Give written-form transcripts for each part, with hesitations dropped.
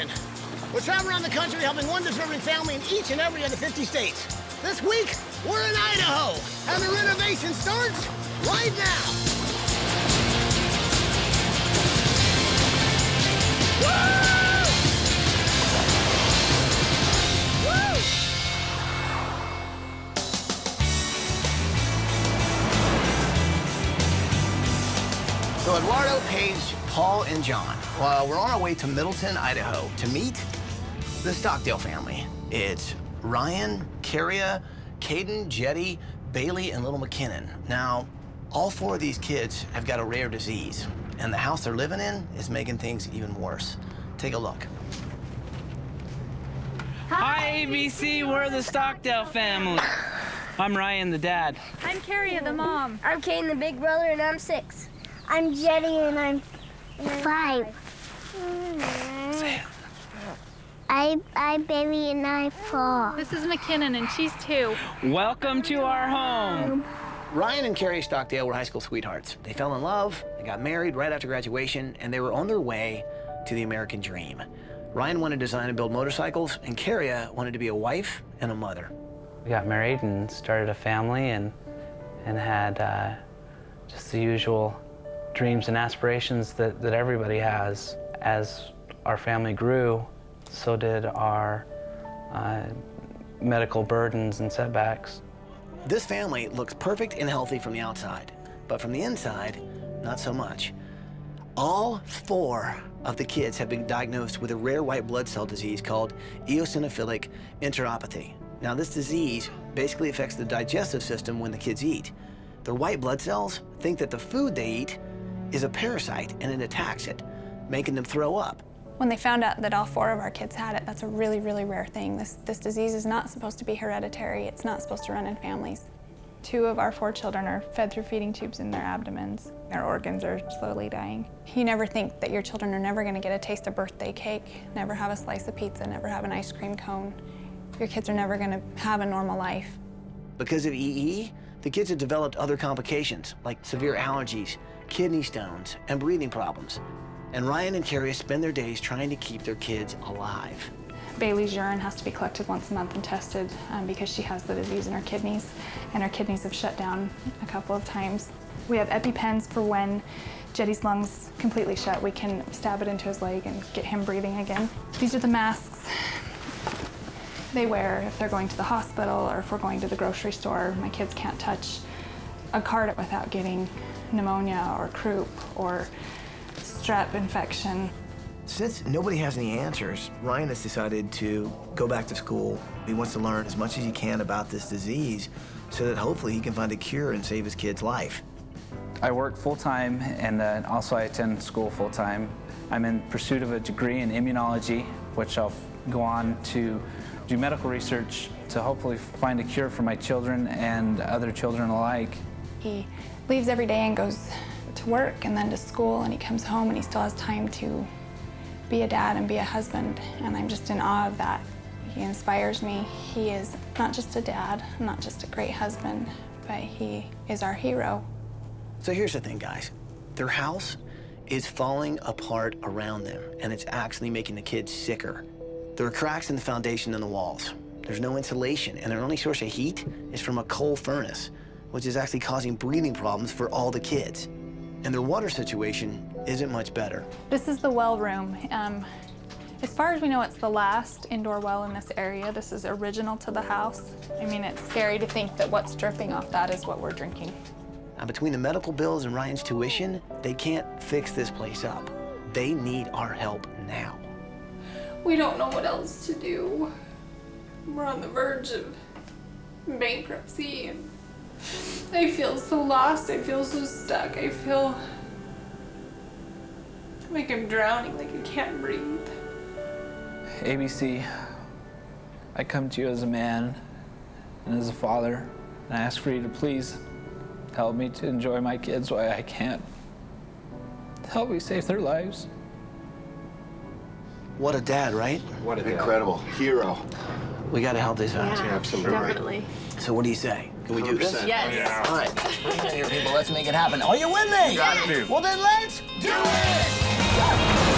Demolition. We're traveling around the country helping one deserving family in each and every of the 50 states. This week, we're in Idaho, and the renovation starts right now. Woo! Woo! So Eduardo, Paige, Paul, and John. Well, we're on our way to Middleton, Idaho, to meet the Stockdale family. It's Ryan, Carria, Caden, Jetty, Bailey, and little McKinnon. Now, all four of these kids have got a rare disease, and the house they're living in is making things even worse. Take a look. Hi, ABC. We're the Stockdale family. I'm Ryan, the dad. I'm Carria, the mom. I'm Caden, the big brother, and I'm 6. I'm Jetty, and I'm 5. I'm Bailey, and I'm 4. This is McKinnon, and she's 2. Welcome to our home. Ryan and Carrie Stockdale were high school sweethearts. They fell in love, they got married right after graduation, and they were on their way to the American dream. Ryan wanted to design and build motorcycles, and Carria wanted to be a wife and a mother. We got married and started a family and had just the usual dreams and aspirations that everybody has. As our family grew, so did our medical burdens and setbacks. This family looks perfect and healthy from the outside, but from the inside, not so much. All 4 of the kids have been diagnosed with a rare white blood cell disease called eosinophilic enteropathy. Now, this disease basically affects the digestive system when the kids eat. Their white blood cells think that the food they eat is a parasite and it attacks it, making them throw up. When they found out that all 4 of our kids had it, that's a really, really rare thing. This disease is not supposed to be hereditary. It's not supposed to run in families. 2 of our 4 children are fed through feeding tubes in their abdomens. Their organs are slowly dying. You never think that your children are never going to get a taste of birthday cake, never have a slice of pizza, never have an ice cream cone. Your kids are never going to have a normal life. Because of EE, the kids have developed other complications like severe allergies, kidney stones, and breathing problems. And Ryan and Carrie spend their days trying to keep their kids alive. Bailey's urine has to be collected once a month and tested because she has the disease in her kidneys, and her kidneys have shut down a couple of times. We have EpiPens for when Jetty's lungs completely shut. We can stab it into his leg and get him breathing again. These are the masks they wear if they're going to the hospital or if we're going to the grocery store. My kids can't touch a cart without getting pneumonia or croup or strep infection. Since nobody has any answers, Ryan has decided to go back to school. He wants to learn as much as he can about this disease so that hopefully he can find a cure and save his kid's life. I work full-time and also I attend school full-time. I'm in pursuit of a degree in immunology, which I'll go on to do medical research to hopefully find a cure for my children and other children alike. He leaves every day and goes to work and then to school, and he comes home and he still has time to be a dad and be a husband, and I'm just in awe of that. He inspires me. He is not just a dad, not just a great husband, but he is our hero. So here's the thing, guys. Their house is falling apart around them, and it's actually making the kids sicker. There are cracks in the foundation and the walls. There's no insulation, and their only source of heat is from a coal furnace, which is actually causing breathing problems for all the kids. And their water situation isn't much better. This is the well room. As far as we know, it's the last indoor well in this area. This is original to the house. I mean, it's scary to think that what's dripping off that is what we're drinking. Now, between the medical bills and Ryan's tuition, they can't fix this place up. They need our help now. We don't know what else to do. We're on the verge of bankruptcy, and I feel so lost. I feel so stuck. I feel like I'm drowning, like I can't breathe. ABC, I come to you as a man and as a father, and I ask for you to please help me to enjoy my kids while I can. Help me save their lives. What a dad, right? What an incredible hero. We gotta help these guys. Yeah, Absolutely. definitely. So what do you say? Can we do this? 100%. Yes. All right, bring it here, people. Let's make it happen. Are you with me? Got to. Well, then let's do it!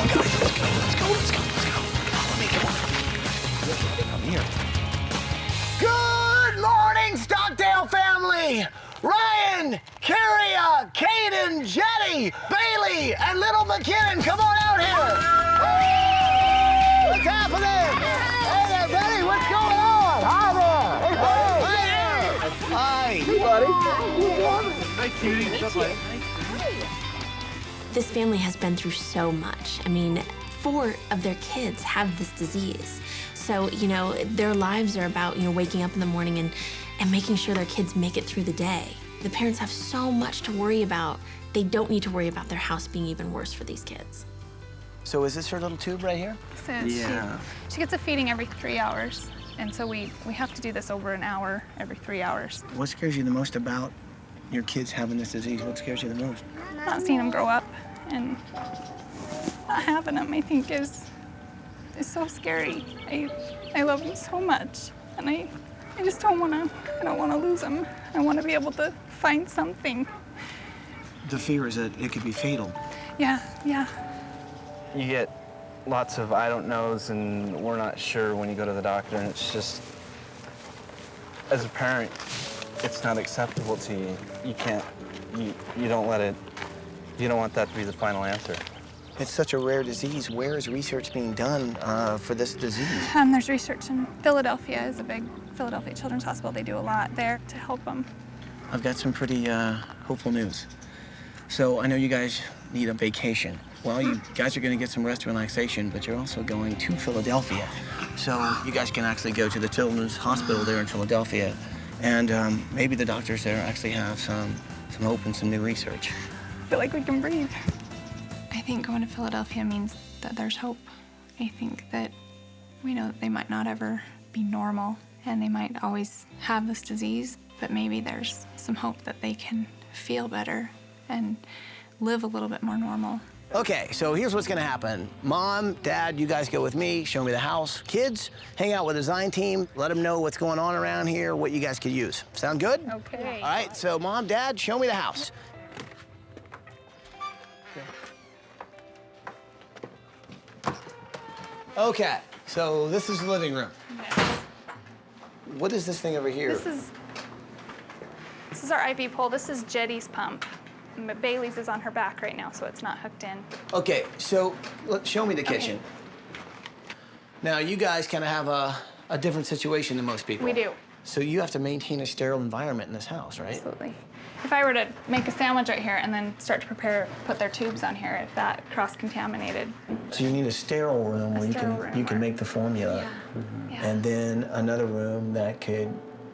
guys, let's go. Follow me, come on. Come here. Good morning, Stockdale family! Ryan, Carrie, Caden, Jetty, Bailey, and little McKinnon, come on out here! Woo! What's happening? Hey there, Betty, what's going on? Hi there! Hey, buddy! Hi! Hey, buddy! Hi, cutie. This family has been through so much. I mean, 4 of their kids have this disease. So, you know, their lives are about, you know, waking up in the morning and making sure their kids make it through the day. The parents have so much to worry about. They don't need to worry about their house being even worse for these kids. So is this her little tube right here? She gets a feeding every 3 hours. And so we have to do this over an hour every 3 hours. What scares you the most about your kids having this disease? What scares you the most? Not seeing them grow up and not having them, I think, is so scary. I love them so much, and I just don't want to lose them. I want to be able to find something. The fear is that it could be fatal. Yeah. You get lots of I don't knows and we're not sure when you go to the doctor, and it's just, as a parent, it's not acceptable to you. You don't let it, you don't want that to be the final answer. It's such a rare disease. Where is research being done for this disease? There's research in Philadelphia, is a big Philadelphia Children's Hospital. They do a lot there to help them. I've got some pretty hopeful news. So I know you guys need a vacation. Well, you guys are going to get some rest and relaxation, but you're also going to Philadelphia. So you guys can actually go to the Children's Hospital there in Philadelphia, and maybe the doctors there actually have some hope and some new research. I feel like we can breathe. I think going to Philadelphia means that there's hope. I think that we know that they might not ever be normal, and they might always have this disease, but maybe there's some hope that they can feel better and live a little bit more normal. Okay, so here's what's gonna happen. Mom, Dad, you guys go with me, show me the house. Kids, hang out with the design team, let them know what's going on around here, what you guys could use. Sound good? Okay. All right, so Mom, Dad, show me the house. Okay, so this is the living room. Yes. What is this thing over here? This is our IV pole. This is Jetty's pump. Bailey's is on her back right now, so it's not hooked in. Okay, so show me the kitchen. Now, you guys kind of have a different situation than most people. We do. So you have to maintain a sterile environment in this house, right? Absolutely. If I were to make a sandwich right here and then start to put their tubes on here, if that cross-contaminated. So you need a sterile room where you can make the formula. Yeah. And then another room that could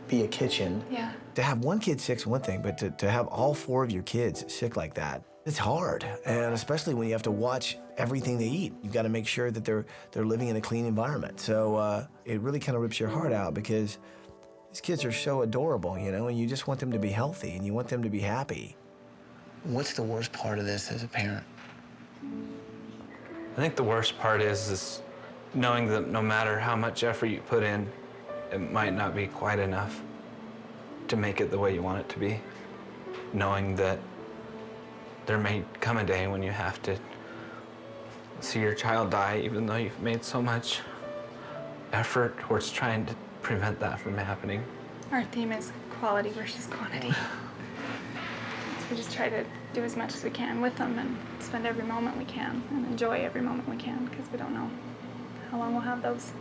be a kitchen. Yeah. To have one kid sick's one thing, but to have all 4 of your kids sick like that, it's hard. And especially when you have to watch everything they eat. You've got to make sure that they're living in a clean environment. So it really kind of rips your heart out because these kids are so adorable, you know, and you just want them to be healthy and you want them to be happy. What's the worst part of this as a parent? I think the worst part is knowing that no matter how much effort you put in, it might not be quite enough to make it the way you want it to be. Knowing that there may come a day when you have to see your child die, even though you've made so much effort towards trying to prevent that from happening. Our theme is quality versus quantity. So we just try to do as much as we can with them and spend every moment we can and enjoy every moment we can because we don't know how long we'll have those.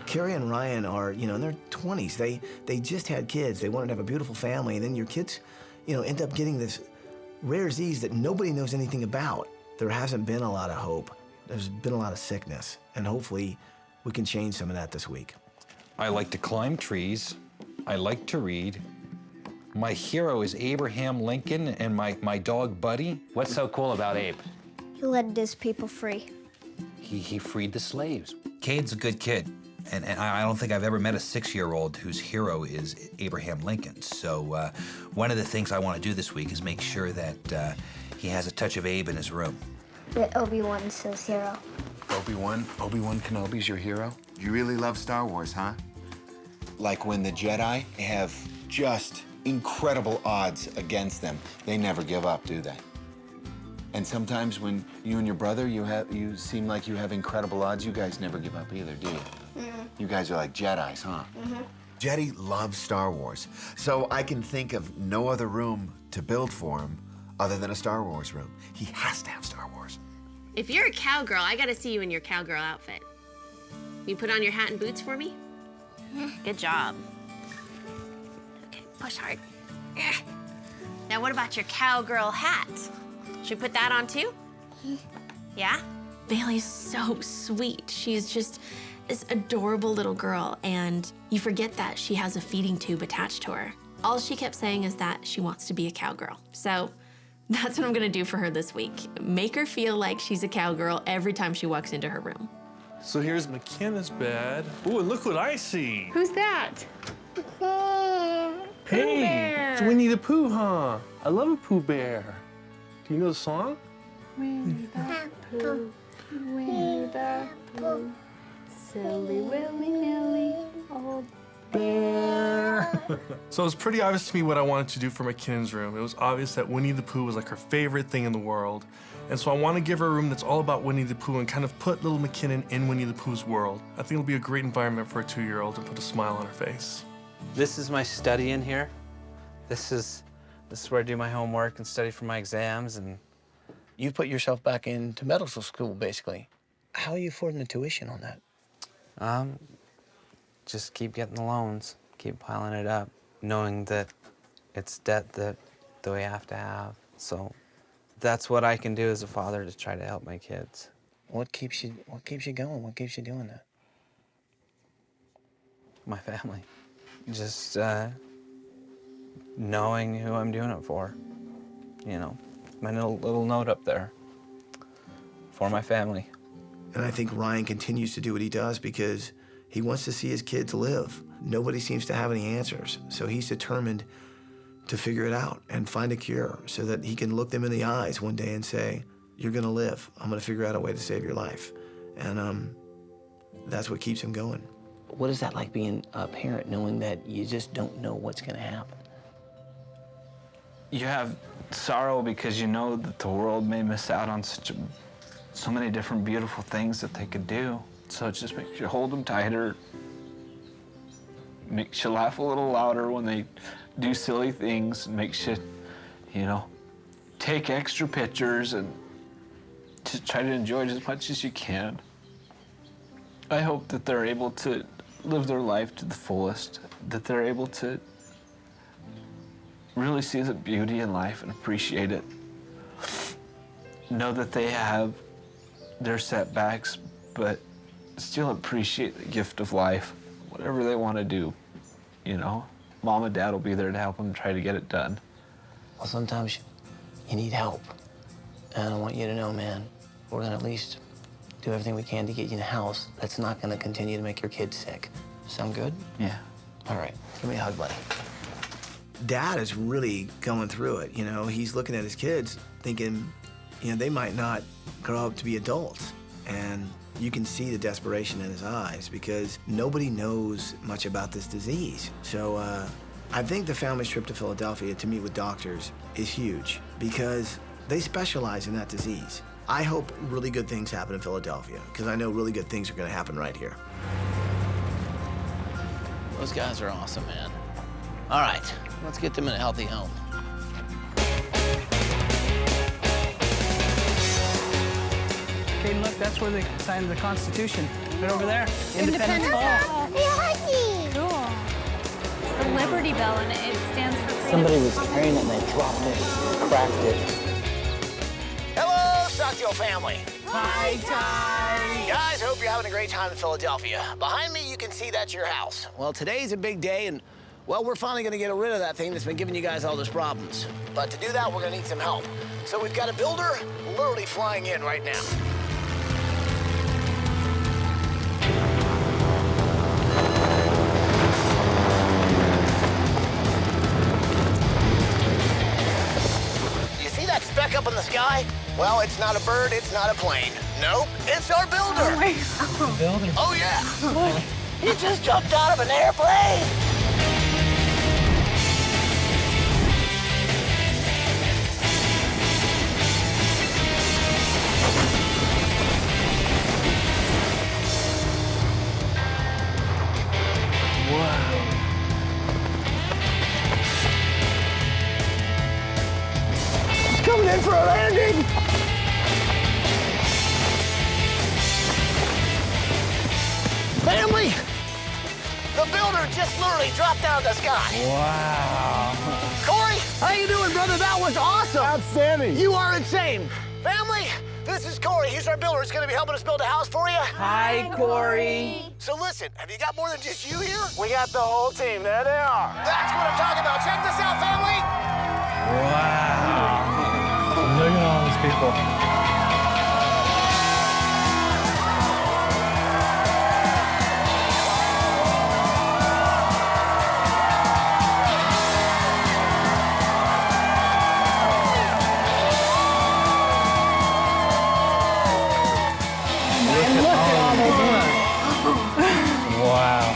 Carrie and Ryan are, you know, in their 20s. They just had kids. They wanted to have a beautiful family, and then your kids, you know, end up getting this rare disease that nobody knows anything about. There hasn't been a lot of hope. There's been a lot of sickness, and hopefully we can change some of that this week. I like to climb trees. I like to read. My hero is Abraham Lincoln and my dog Buddy. What's so cool about Abe? He let his people free. He freed the slaves. Cade's a good kid. And I don't think I've ever met a 6-year-old whose hero is Abraham Lincoln. So one of the things I want to do this week is make sure that he has a touch of Abe in his room. That Obi-Wan's his hero. Obi-Wan Kenobi's your hero? You really love Star Wars, huh? Like when the Jedi have just incredible odds against them, they never give up, do they? And sometimes when you and your brother, you seem like you have incredible odds. You guys never give up either, do you? You guys are like Jedis, huh? Jedi loves Star Wars, so I can think of no other room to build for him other than a Star Wars room. He has to have Star Wars. If you're a cowgirl, I gotta see you in your cowgirl outfit. You put on your hat and boots for me? Good job. Okay, push hard. Now what about your cowgirl hat? Should we put that on too? Yeah? Bailey's so sweet. She's just this adorable little girl, and you forget that she has a feeding tube attached to her. All she kept saying is that she wants to be a cowgirl. So that's what I'm gonna do for her this week. Make her feel like she's a cowgirl every time she walks into her room. So here's McKenna's bed. Ooh, and look what I see. Who's that? Hey, it's Winnie the Pooh, huh? I love a Pooh Bear. Do you know the song? Winnie the Pooh, Winnie the Pooh, silly willy-nilly old bear. So it was pretty obvious to me what I wanted to do for McKinnon's room. It was obvious that Winnie the Pooh was like her favorite thing in the world. And so I want to give her a room that's all about Winnie the Pooh and kind of put little McKinnon in Winnie the Pooh's world. I think it'll be a great environment for a 2-year-old and put a smile on her face. This is my study in here. This is where I do my homework and study for my exams. And You've put yourself back into medical school, basically. How are you affording the tuition on that? just keep getting the loans, keep piling it up, knowing that it's debt that we have to have. So that's what I can do as a father to try to help my kids. What keeps you going? What keeps you doing that? My family. Just knowing who I'm doing it for. You know, my little note up there for my family. And I think Ryan continues to do what he does because he wants to see his kids live. Nobody seems to have any answers, so he's determined to figure it out and find a cure so that he can look them in the eyes one day and say, you're gonna live. I'm gonna figure out a way to save your life. And that's what keeps him going. What is that like being a parent, knowing that you just don't know what's gonna happen? You have sorrow because you know that the world may miss out on so many different beautiful things that they could do. So it just makes you hold them tighter, makes you laugh a little louder when they do silly things, makes you, you know, take extra pictures and just try to enjoy it as much as you can. I hope that they're able to live their life to the fullest, that they're able to really see the beauty in life and appreciate it. Know that they have their setbacks, but still appreciate the gift of life, whatever they want to do, you know. Mom and Dad will be there to help them try to get it done. Well, sometimes you need help. And I want you to know, man, we're gonna at least do everything we can to get you in a house that's not gonna continue to make your kids sick. Sound good? Yeah. All right, give me a hug, buddy. Dad is really going through it, you know. He's looking at his kids thinking, you know, they might not grow up to be adults. And you can see the desperation in his eyes because nobody knows much about this disease. So I think the family's trip to Philadelphia to meet with doctors is huge because they specialize in that disease. I hope really good things happen in Philadelphia because I know really good things are gonna happen right here. Those guys are awesome, man. All right, let's get them in a healthy home. Okay, look, that's where they signed the Constitution. Right over there. Independence Hall. Cool. It's the Liberty Bell, and it stands for freedom. Somebody was carrying it and they dropped it, cracked it. Hello, Stockdale family. Hi, Ty. Guys, hope you're having a great time in Philadelphia. Behind me, you can see that's your house. Well, today's a big day, and, well, we're finally gonna get rid of that thing that's been giving you guys all those problems. But to do that, we're gonna need some help. So we've got a builder literally flying in right now. You see that speck up in the sky? Well, it's not a bird, it's not a plane. Nope, it's our builder. Oh my God. Builder? Oh, yeah. Look, he just jumped out of an airplane. It's coming in for a landing! Family! The builder just literally dropped out of the sky. Wow. Corey, how you doing, brother? That was awesome. Outstanding. You are insane. Family, this is Corey. He's our builder. He's going to be helping us build a house for you. Hi, Corey. So listen, have you got more than just you here? We got the whole team. There they are. That's what I'm talking about. Check this out, family. Wow. Look at all these people. Wow.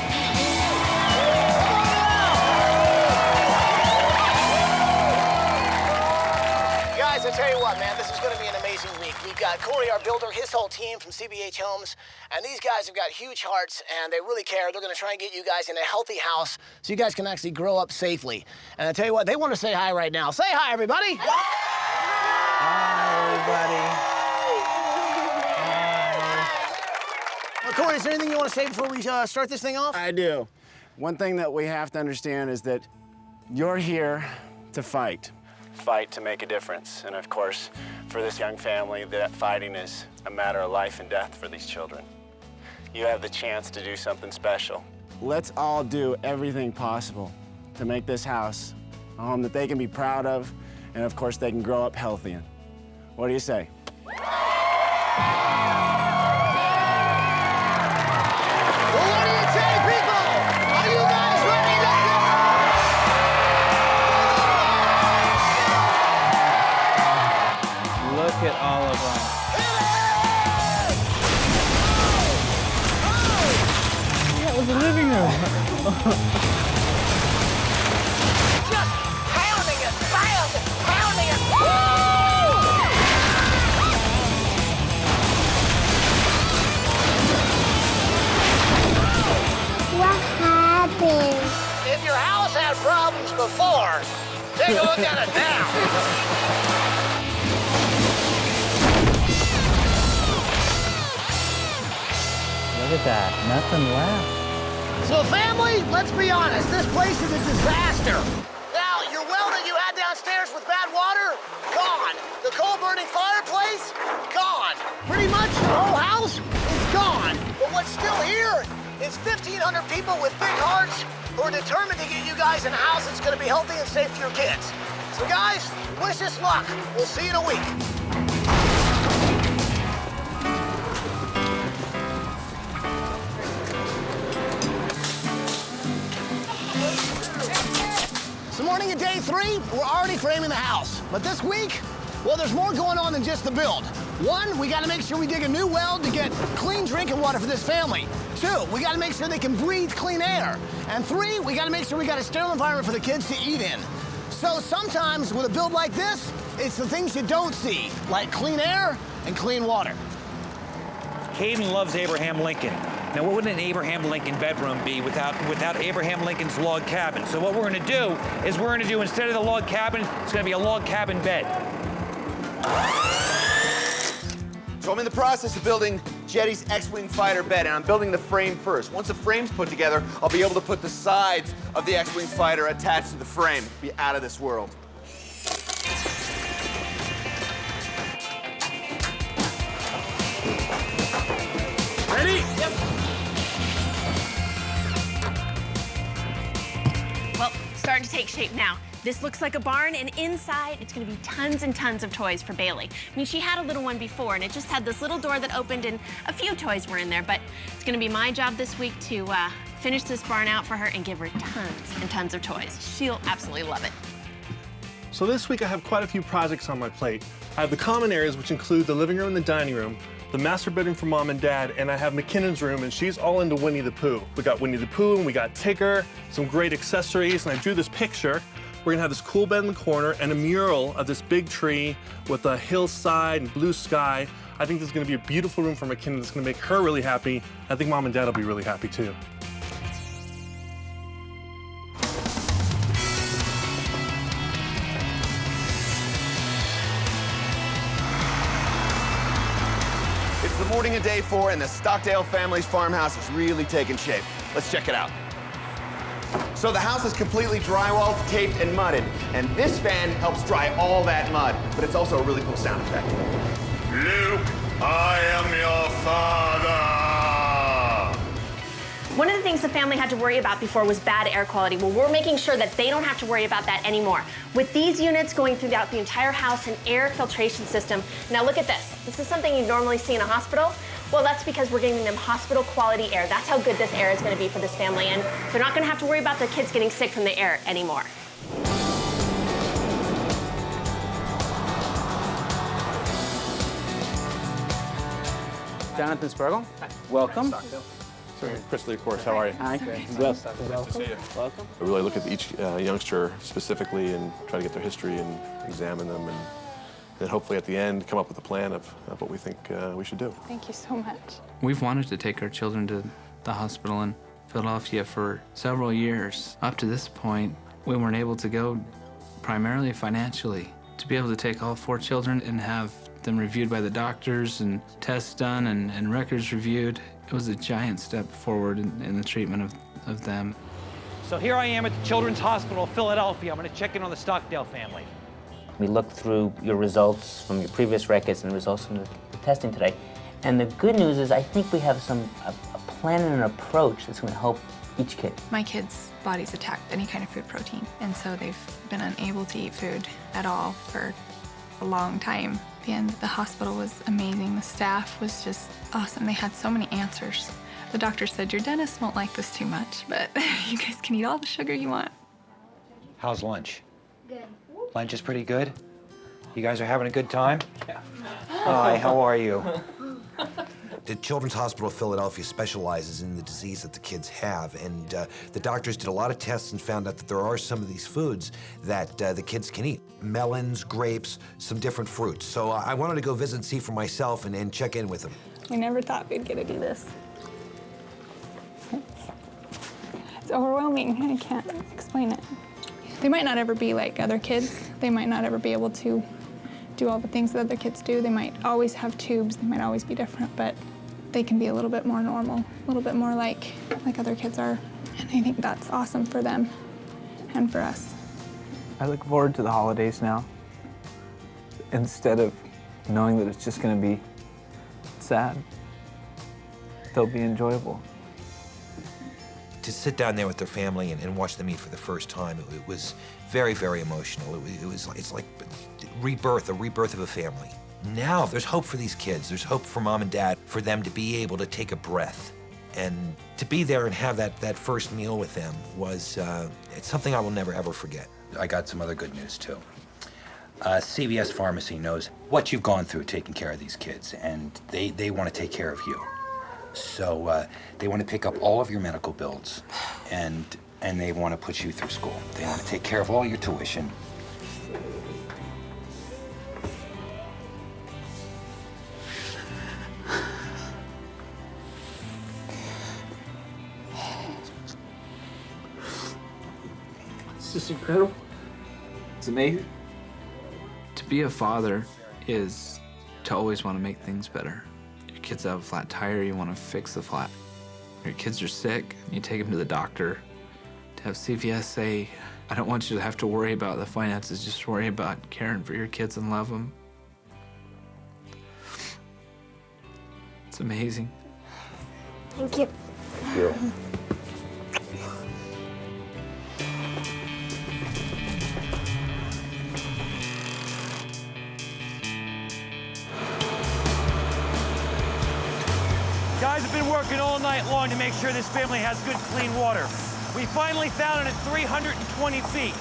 Guys, I tell you what, man, this is going to be an amazing week. We've got Corey, our builder, his whole team from CBH Homes, and these guys have got huge hearts, and they really care. They're going to try and get you guys in a healthy house so you guys can actually grow up safely. And I tell you what, they want to say hi right now. Say hi, everybody. Hi, everybody. Well, Corey, is there anything you want to say before we start this thing off? I do. One thing that we have to understand is that you're here to fight. Fight to make a difference. And of course, for this young family, that fighting is a matter of life and death for these children. You have the chance to do something special. Let's all do everything possible to make this house a home that they can be proud of, and of course, they can grow up healthy in. What do you say? Well, what do you say, people? Are you guys ready to go? Look at all of them. That was the living room. Just pounding it, pounding it. Woo! What happened? If your house had problems before, take a look at it now. Look at that. Nothing left. So family, let's be honest, this place is a disaster. Now, your well that you had downstairs with bad water, gone. The coal-burning fireplace, gone. Pretty much the whole house is gone. But what's still here is 1,500 people with big hearts who are determined to get you guys in a house that's gonna be healthy and safe for your kids. So guys, wish us luck. We'll see you in a week. So morning of day 3, we're already framing the house. But this week, well, there's more going on than just the build. 1, we gotta make sure we dig a new well to get clean drinking water for this family. 2, we gotta make sure they can breathe clean air. And 3, we gotta make sure we got a sterile environment for the kids to eat in. So sometimes with a build like this, it's the things you don't see, like clean air and clean water. Hayden loves Abraham Lincoln. Now, what would an Abraham Lincoln bedroom be without Abraham Lincoln's log cabin? So what we're gonna do is instead of the log cabin, it's gonna be a log cabin bed. So I'm in the process of building Jetty's X-Wing fighter bed, and I'm building the frame first. Once the frame's put together, I'll be able to put the sides of the X-Wing fighter attached to the frame. Be out of this world. Ready? Yep. Well, starting to take shape now. This looks like a barn, and inside, it's gonna be tons and tons of toys for Bailey. I mean, she had a little one before, and it just had this little door that opened, and a few toys were in there, but it's gonna be my job this week to finish this barn out for her and give her tons and tons of toys. She'll absolutely love it. So this week I have quite a few projects on my plate. I have the common areas, which include the living room and the dining room, the master bedroom for Mom and Dad, and I have McKinnon's room, and she's all into Winnie the Pooh. We got Winnie the Pooh, and we got Tigger, some great accessories, and I drew this picture. We're gonna have this cool bed in the corner and a mural of this big tree with a hillside and blue sky. I think this is gonna be a beautiful room for McKinnon that's gonna make her really happy. I think Mom and Dad will be really happy too. Reporting a day 4, and the Stockdale family's farmhouse is really taking shape. Let's check it out. So the house is completely drywalled, taped, and mudded, and this fan helps dry all that mud, but it's also a really cool sound effect. Luke, I am your father! One of the things the family had to worry about before was bad air quality. Well, we're making sure that they don't have to worry about that anymore. With these units going throughout the entire house, an air filtration system. Now look at this. This is something you'd normally see in a hospital. Well, that's because we're giving them hospital quality air. That's how good this air is going to be for this family, and they're not going to have to worry about their kids getting sick from the air anymore. Jonathan Spergel. Welcome. Chris Lee, of course. How are you? Hi. Welcome. Welcome. I really look at each youngster specifically and try to get their history and examine them, and then hopefully at the end come up with a plan of what we think we should do. Thank you so much. We've wanted to take our children to the hospital in Philadelphia for several years. Up to this point, we weren't able to go primarily financially. To be able to take all 4 children and have them reviewed by the doctors and tests done and records reviewed, it was a giant step forward in the treatment of them. So here I am at the Children's Hospital of Philadelphia. I'm going to check in on the Stockdale family. We looked through your results from your previous records and results from the testing today. And the good news is I think we have a plan and an approach that's going to help each kid. My kids' bodies attacked any kind of food protein, and so they've been unable to eat food at all for a long time. And the hospital was amazing. The staff was just awesome. They had so many answers. The doctor said, your dentist won't like this too much, but you guys can eat all the sugar you want. How's lunch? Good. Lunch is pretty good? You guys are having a good time? Yeah. Hi, how are you? The Children's Hospital of Philadelphia specializes in the disease that the kids have, and the doctors did a lot of tests and found out that there are some of these foods that the kids can eat. Melons, grapes, some different fruits. So I wanted to go visit and see for myself and check in with them. We never thought we'd get to do this. It's overwhelming. I can't explain it. They might not ever be like other kids. They might not ever be able to do all the things that other kids do. They might always have tubes. They might always be different, but they can be a little bit more normal, a little bit more like other kids are. And I think that's awesome for them and for us. I look forward to the holidays now, instead of knowing that it's just going to be sad. They'll be enjoyable. To sit down there with their family and watch them eat for the first time, it was very, very emotional. It's like rebirth, a rebirth of a family. Now there's hope for these kids. There's hope for mom and dad, for them to be able to take a breath. And to be there and have that first meal with them was, it's something I will never, ever forget. I got some other good news, too. CVS Pharmacy knows what you've gone through taking care of these kids, and they want to take care of you. So they want to pick up all of your medical bills, and they want to put you through school. They want to take care of all your tuition. It's just incredible. It's amazing. To be a father is to always want to make things better. Your kids have a flat tire, you want to fix the flat. Your kids are sick, you take them to the doctor. To have CVS say, I don't want you to have to worry about the finances, just worry about caring for your kids and love them. It's amazing. Thank you. Thank you. Guys have been working all night long to make sure this family has good, clean water. We finally found it at 320 feet.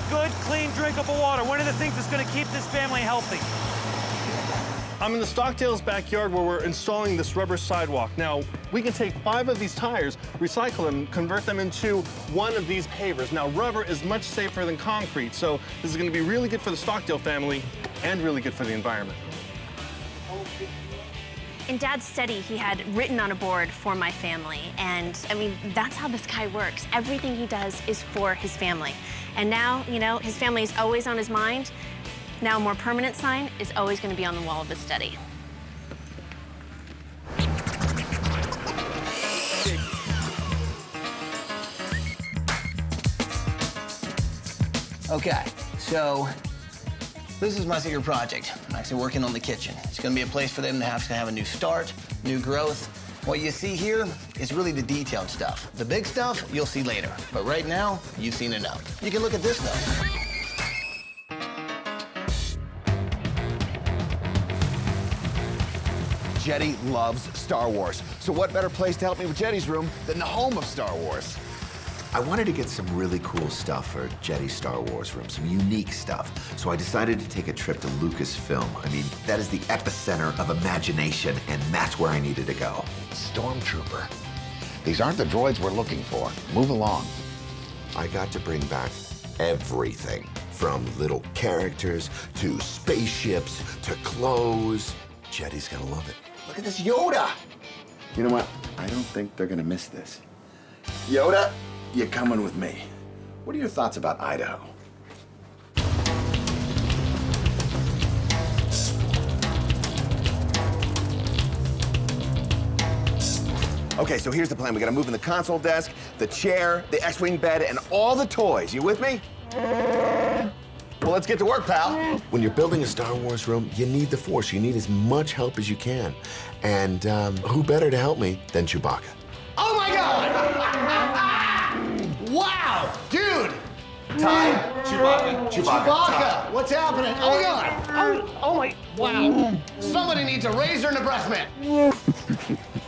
Good, clean, drinkable water. One of the things that's going to keep this family healthy. I'm in the Stockdale's backyard where we're installing this rubber sidewalk. Now, we can take 5 of these tires, recycle them, convert them into one of these pavers. Now, rubber is much safer than concrete, so this is going to be really good for the Stockdale family and really good for the environment. In Dad's study, he had written on a board for my family. And I mean, that's how this guy works. Everything he does is for his family. And now, you know, his family is always on his mind. Now a more permanent sign is always going to be on the wall of his study. Okay, so this is my secret project. I'm actually working on the kitchen. It's gonna be a place for them to have a new start, new growth. What you see here is really the detailed stuff. The big stuff, you'll see later. But right now, you've seen enough. You can look at this though. Jetty loves Star Wars. So what better place to help me with Jetty's room than the home of Star Wars? I wanted to get some really cool stuff for Jetty's Star Wars room, some unique stuff. So I decided to take a trip to Lucasfilm. I mean, that is the epicenter of imagination, and that's where I needed to go. Stormtrooper. These aren't the droids we're looking for. Move along. I got to bring back everything, from little characters to spaceships to clothes. Jetty's gonna love it. Look at this Yoda! You know what? I don't think they're gonna miss this. Yoda, you're coming with me. What are your thoughts about Idaho? Okay, so here's the plan. We gotta move in the console desk, the chair, the X-Wing bed, and all the toys. You with me? Well, let's get to work, pal. When you're building a Star Wars room, you need the Force. You need as much help as you can. And who better to help me than Chewbacca? Oh my God! Wow, dude! Ty? Chewbacca. What's happening? Oh God! Oh my! Wow! Somebody needs a razor and a breast mint.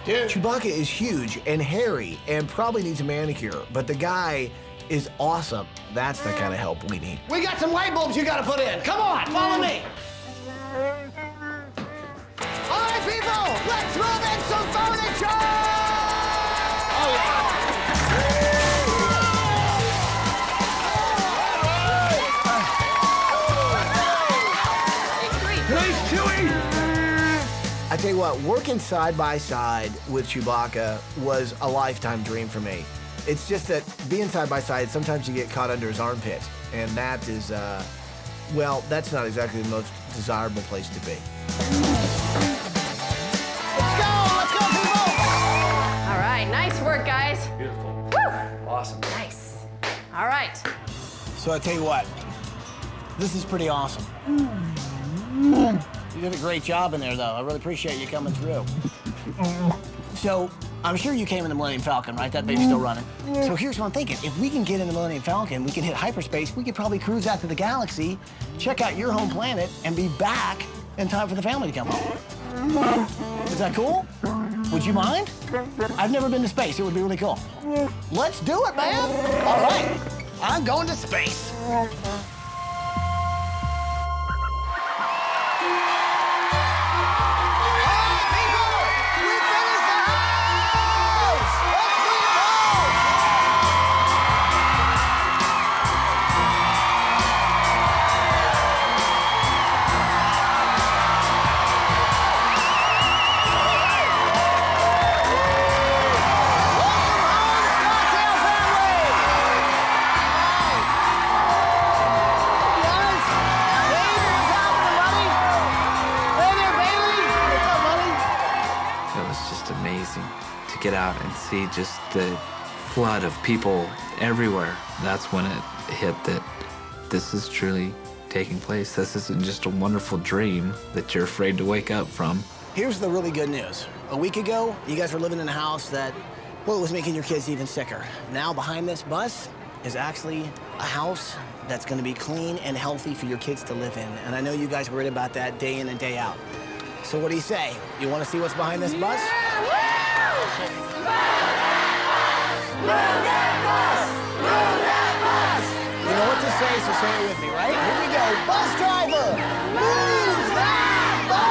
Dude. Chewbacca is huge and hairy and probably needs a manicure, but the guy is awesome. That's the kind of help we need. We got some light bulbs you gotta put in. Come on, follow me. All right, people, let's move in some furniture! Oh, yeah. Nice, Chewie! I tell you what, working side by side with Chewbacca was a lifetime dream for me. It's just that being side by side, sometimes you get caught under his armpit, and that is, well, that's not exactly the most desirable place to be. Let's go, people! All right, nice work, guys. Beautiful. Woo! Awesome. Nice. All right. So I tell you what, this is pretty awesome. You did a great job in there, though. I really appreciate you coming through. So, I'm sure you came in the Millennium Falcon, right? That baby's still running. So here's what I'm thinking. If we can get in the Millennium Falcon, we can hit hyperspace, we could probably cruise out to the galaxy, check out your home planet, and be back in time for the family to come home. Is that cool? Would you mind? I've never been to space. It would be really cool. Let's do it, man. All right. I'm going to space. Get out and see just the flood of people everywhere. That's when it hit that this is truly taking place. This isn't just a wonderful dream that you're afraid to wake up from. Here's the really good news. A week ago, you guys were living in a house that, well, it was making your kids even sicker. Now behind this bus is actually a house that's gonna be clean and healthy for your kids to live in. And I know you guys worried about that day in and day out. So what do you say? You wanna see what's behind this bus? Move that bus! Move that bus! You know what to say, so say it with me, right? Here we go. Bus driver, move that bus!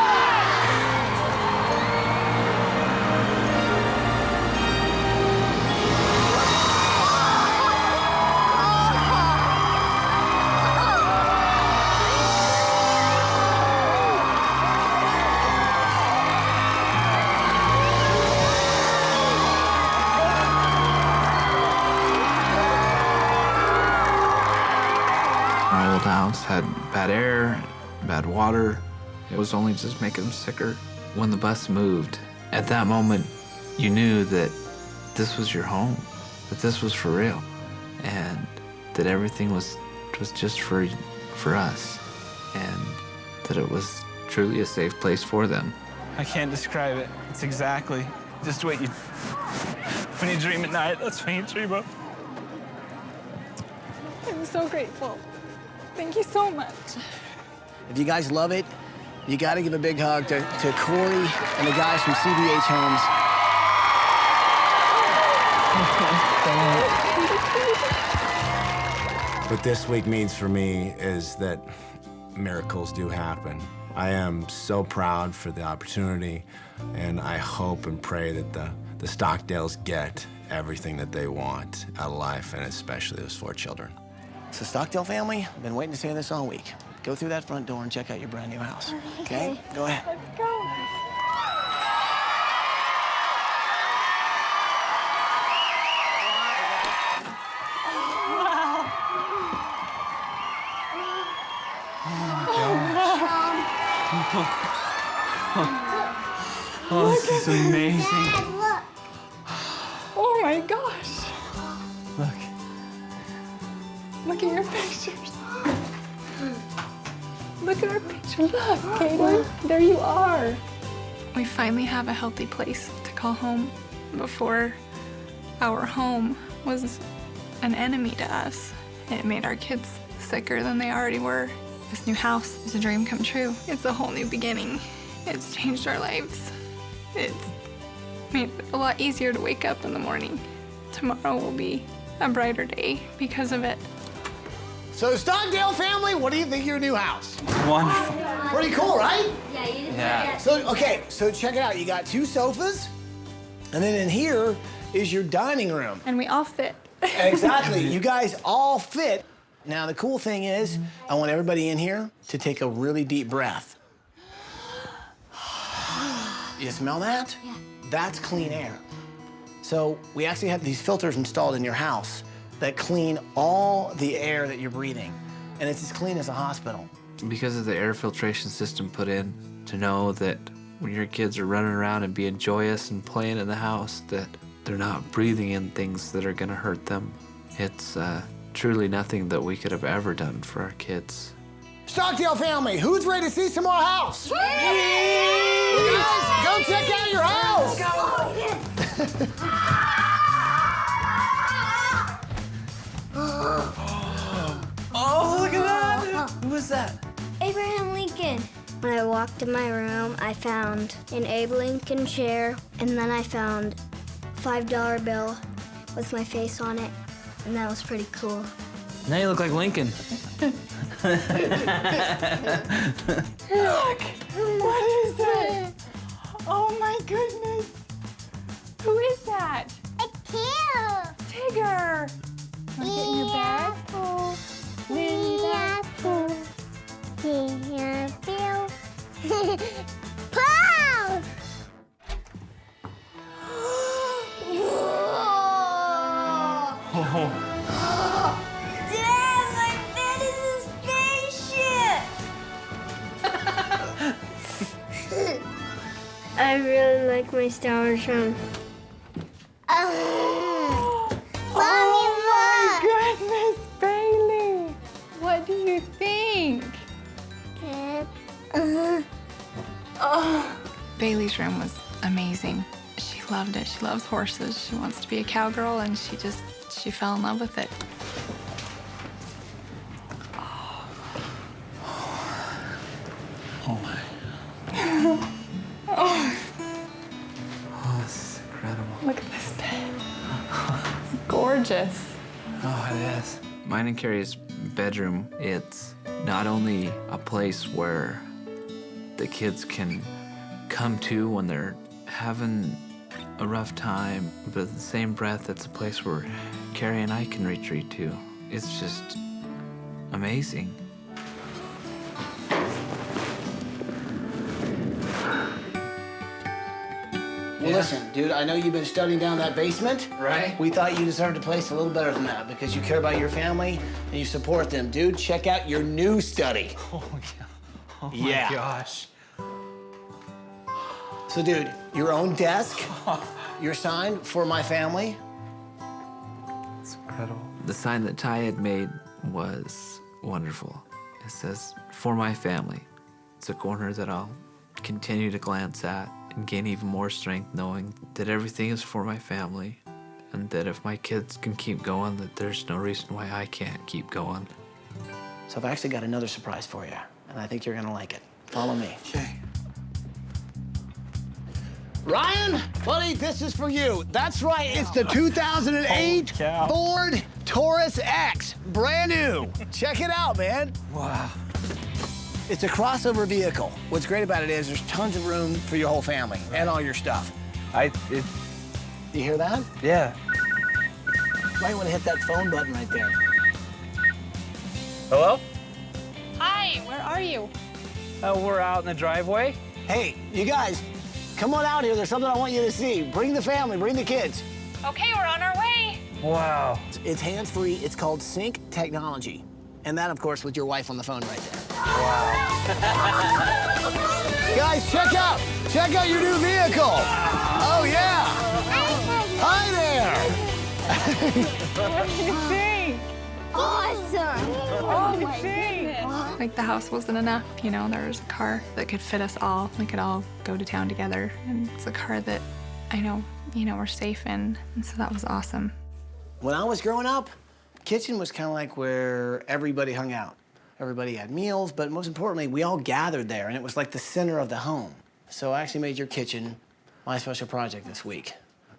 Our old house had bad air, bad water. It was only just making them sicker. When the bus moved, at that moment, you knew that this was your home, that this was for real, and that everything was it was just for us, and that it was truly a safe place for them. I can't describe it. It's exactly just what you, when you dream at night, that's when you dream of. I'm so grateful. Thank you so much. If you guys love it, you got to give a big hug to Corey and the guys from CBH Homes. What this week means for me is that miracles do happen. I am so proud for the opportunity, and I hope and pray that the Stockdales get everything that they want out of life, and especially those 4 children. So Stockdale family, I've been waiting to say this all week. Go through that front door and check out your brand new house. Okay? Go ahead. Let's go. Oh, this is amazing. Oh my gosh. Look. Look at your pictures. Look at our picture. Look, Kaden. There you are. We finally have a healthy place to call home. Before, our home was an enemy to us. It made our kids sicker than they already were. This new house is a dream come true. It's a whole new beginning. It's changed our lives. It's made it a lot easier to wake up in the morning. Tomorrow will be a brighter day because of it. So Stockdale family, what do you think of your new house? Wonderful. Pretty cool, right? Yeah, you did. Yeah. So, okay, so check it out. You got 2 sofas, and then in here is your dining room. And we all fit. Exactly. You guys all fit. Now, the cool thing is, I want everybody in here to take a really deep breath. You smell that? Yeah. That's clean air. So we actually have these filters installed in your house that clean all the air that you're breathing. And it's as clean as a hospital. Because of the air filtration system put in, to know that when your kids are running around and being joyous and playing in the house, that they're not breathing in things that are gonna hurt them. It's truly nothing that we could have ever done for our kids. Stockdale family, who's ready to see some more house? Well, guys, go check out your house. Oh, look at that! Who was that? Abraham Lincoln. When I walked in my room, I found an Abe Lincoln chair, and then I found a $5 bill with my face on it, and that was pretty cool. Now you look like Lincoln. Look! What is that? Oh my goodness! Who is that? A tail. Tigger! Wanna get in your bed? Pow! Oh. Dad, my bed is a spaceship! I really like my Star Wars room. Oh my goodness, Bailey! What do you think? Bailey's room was amazing. She loved it. She loves horses. She wants to be a cowgirl, and she fell in love with it. Oh my. Oh, Oh, this is incredible. look at this bed. It's gorgeous. Oh, it is. Mine and Carrie's bedroom, it's not only a place where the kids can come to when they're having a rough time, but at the same breath, it's a place where Carrie and I can retreat to. It's just amazing. Well, listen, dude, I know you've been studying down that basement. Right. We thought you deserved a place a little better than that because you care about your family and you support them. Dude, check out your new study. Oh, yeah. Oh, Yeah. my gosh. So, dude, your own desk, your sign for my family. It's incredible. The sign that Ty had made was wonderful. It says, "For my family." It's a corner that I'll continue to glance at and gain even more strength knowing that everything is for my family and that if my kids can keep going, that there's no reason why I can't keep going. So I've actually got another surprise for you, and I think you're gonna like it. Follow me. Okay. Ryan, buddy, this is for you. That's right, it's the 2008 Ford Taurus X, brand new. Check it out, man. Wow. It's a crossover vehicle. What's great about it is there's tons of room for your whole family and all your stuff. You hear that? Yeah. Might want to hit that phone button right there. Hello? Hi, where are you? We're out in the driveway. Hey, you guys, come on out here. There's something I want you to see. Bring the family, bring the kids. Okay, we're on our way. Wow. It's hands-free. It's called Sync Technology. And that, of course, with your wife on the phone right there. Wow. Guys, check out your new vehicle. Oh, yeah. Hi there. What do you think? Awesome. Oh my goodness. Like the house wasn't enough, you know, there was a car that could fit us all. We could all go to town together. And it's a car that I know, we're safe in. And so that was awesome. When I was growing up, kitchen was kind of like where everybody hung out. Everybody had meals, but most importantly, we all gathered there, and it was like the center of the home. So I actually made your kitchen my special project this week.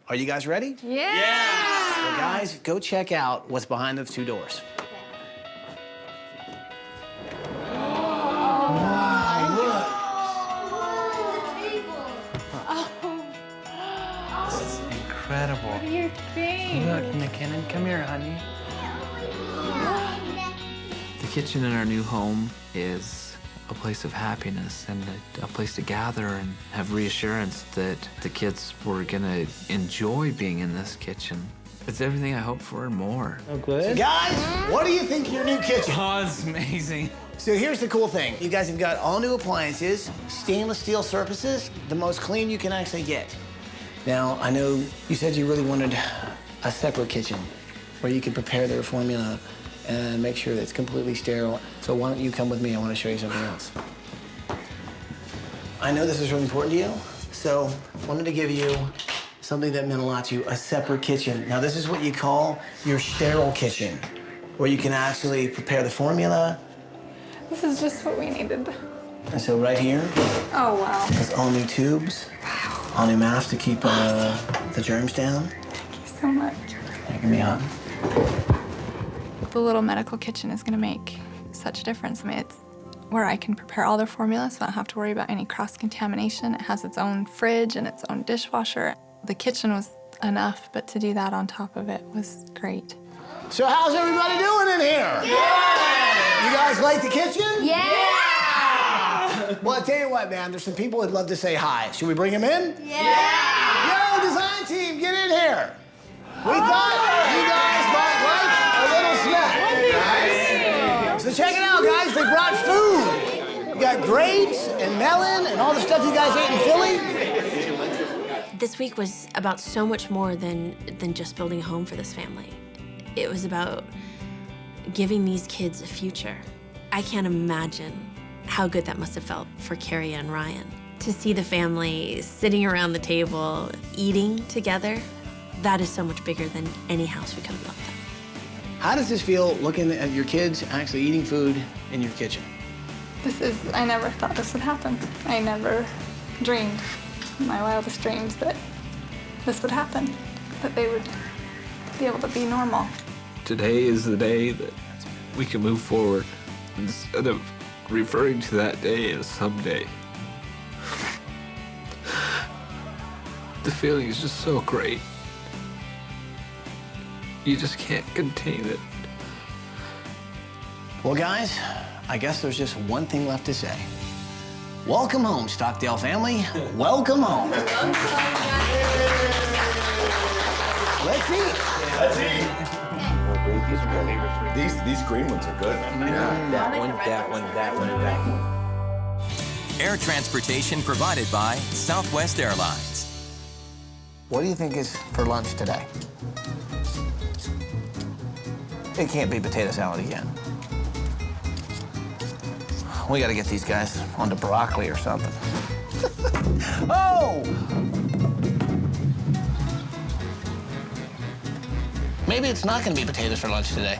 Are you guys ready? Yeah! So guys, go check out what's behind those two doors. This is incredible. What do you think? Look, McKinnon, come here, honey. The kitchen in our new home is a place of happiness and a place to gather and have reassurance that the kids were gonna enjoy being in this kitchen. It's everything I hoped for and more. Oh, good. Guys, what do you think of your new kitchen? Oh, it's amazing. So here's the cool thing. You guys have got all new appliances, stainless steel surfaces, the most clean you can actually get. Now, I know you said you really wanted a separate kitchen where you can prepare their formula and make sure that it's completely sterile. So why don't you come with me? I want to show you something else. I know this is really important to you, so I wanted to give you something that meant a lot to you, a separate kitchen. Now, this is what you call your sterile kitchen, where you can actually prepare the formula. This is just what we needed. And so right here, Oh, wow. there's all new tubes, all new masks to keep the germs down. Thank you so much. Give me a hug. The little medical kitchen is going to make such a difference. I mean, it's where I can prepare all their formulas, so I don't have to worry about any cross-contamination. It has its own fridge and its own dishwasher. The kitchen was enough, but to do that on top of it was great. So how's everybody doing in here? Yeah! You guys like the kitchen? Yeah! Well, I'll tell you what, man, there's some people who'd love to say hi. Should we bring them in? Yeah! Yo, design team, get in here. We thought you guys might like a little snack. So check it out, guys. They brought food. You got grapes and melon and all the stuff you guys ate in Philly. This week was about so much more than just building a home for this family. It was about giving these kids a future. I can't imagine how good that must have felt for Carrie and Ryan. To see the family sitting around the table, eating together, that is so much bigger than any house we could have built them. How does this feel looking at your kids actually eating food in your kitchen? I never thought this would happen. I never dreamed in my wildest dreams that this would happen, that they would be able to be normal. Today is the day that we can move forward instead of referring to that day as someday. The feeling is just so great. You just can't contain it. Well, guys, I guess there's just one thing left to say. Welcome home, Stockdale family. Welcome home. Let's eat. Let's eat. These green ones are good. That one, that one, that one, that one. Air transportation provided by Southwest Airlines. What do you think is for lunch today? It can't be potato salad again. We gotta get these guys onto broccoli or something. Oh! Maybe it's not gonna be potatoes for lunch today.